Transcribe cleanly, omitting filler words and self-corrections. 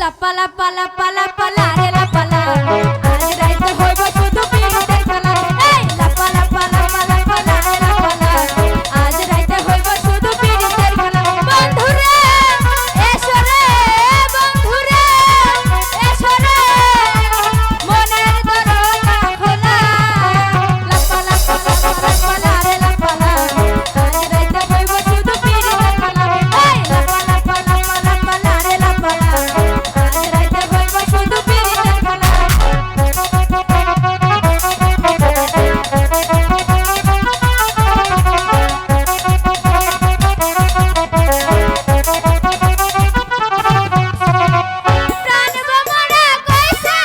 লাপা লাপা লাপা লাপা লা রে লাপা লা আজ রাইতে হইব শুধু পিরিতের খেলা এই লাপা লাপা লাপা লাপা লা রে লাপা লা আজ রাইতে হইব শুধু পিরিতের খেলা বন্ধুরে এসো রে বন্ধুরে এসো রে মনের দরজা খোলা লাপা লাপা লাপা লাপা লা রে লাপা লা আজ রাইতে হইব শুধু পিরিতের খেলা এই লাপা লাপা লাপা লাপা লা রে লাপা লা আজ রাইতে হইব শুধু পিরিতের খেলা প্রাণ বোমারা কইছে